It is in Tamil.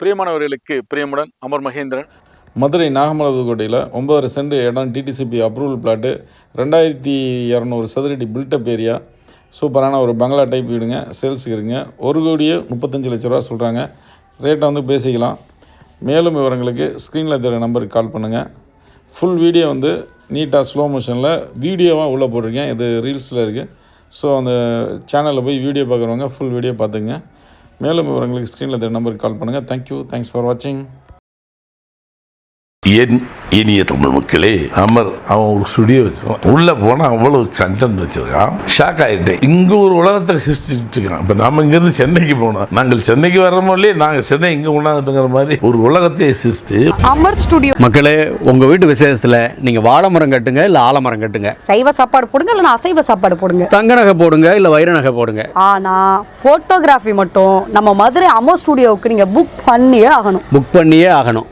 பிரியமானவர்களுக்கு பிரியமுடன் அமர் மகேந்திரன். மதுரை நாகமலபுக்கோட்டையில் 9 சென்ட் இடம் டிடிசிபி அப்ரூவல் பிளாட்டு 2200 சதுரடி பில்டப் ஏரியா. சூப்பரான ஒரு பங்களா டைப் வீடுங்க, சேல்ஸுக்கு இருக்குங்க. 1,35,00,000 சொல்கிறாங்க. ரேட்டை வந்து பேசிக்கலாம். மேலும் விவரங்களுக்கு ஸ்க்ரீனில் தெரிய நம்பருக்கு கால் பண்ணுங்கள். ஃபுல் வீடியோ வந்து நீட்டாக ஸ்லோ மோஷனில் வீடியோவாக உள்ளே போட்டிருக்கேன். இது ரீல்ஸில் இருக்குது. ஸோ அந்த சேனலில் போய் வீடியோ பார்க்குறவங்க ஃபுல் வீடியோ பார்த்துங்க. மேலும் விவரங்களுக்கு ஸ்க்ரீனில் தெரிய நம்பருக்கு கால் பண்ணுங்கள். தேங்க்யூ, தேங்க்ஸ் ஃபார் வாட்சிங். என் இனிய தமிழ் மக்களே, அமர் அவன் ஒரு ஸ்டுடியோ வச்சிருக்கான். உள்ள போனால் அவ்வளவு கண்டென்ட் வச்சிருக்கான். ஷாக் ஆகிட்டேன். இங்கே ஒரு உலகத்தை சிருஷ்டிட்டு இருக்கான். இப்போ நம்ம இங்கேருந்து சென்னைக்கு போனோம். நாங்கள் சென்னைக்கு வர்றோமோ இல்லையே, நாங்கள் சென்னை இங்கே கொண்டாந்துட்டுங்கிற மாதிரி ஒரு உலகத்தை சிருஷ்டி அமர் ஸ்டுடியோ. மக்களே, உங்கள் வீட்டு விசேஷத்தில் நீங்கள் வாழை மரம் கட்டுங்க, இல்லை ஆலமரம் கட்டுங்க. சைவ சாப்பாடு போடுங்க, இல்லைன்னா அசைவ சாப்பாடு போடுங்க. தங்க நகை போடுங்க, இல்லை வைர நகை போடுங்க. ஆனால் ஃபோட்டோகிராஃபி மட்டும் நம்ம மதுரை அமர் ஸ்டுடியோவுக்கு நீங்கள் புக் பண்ணியே ஆகணும். புக் பண்ணியே ஆகணும்.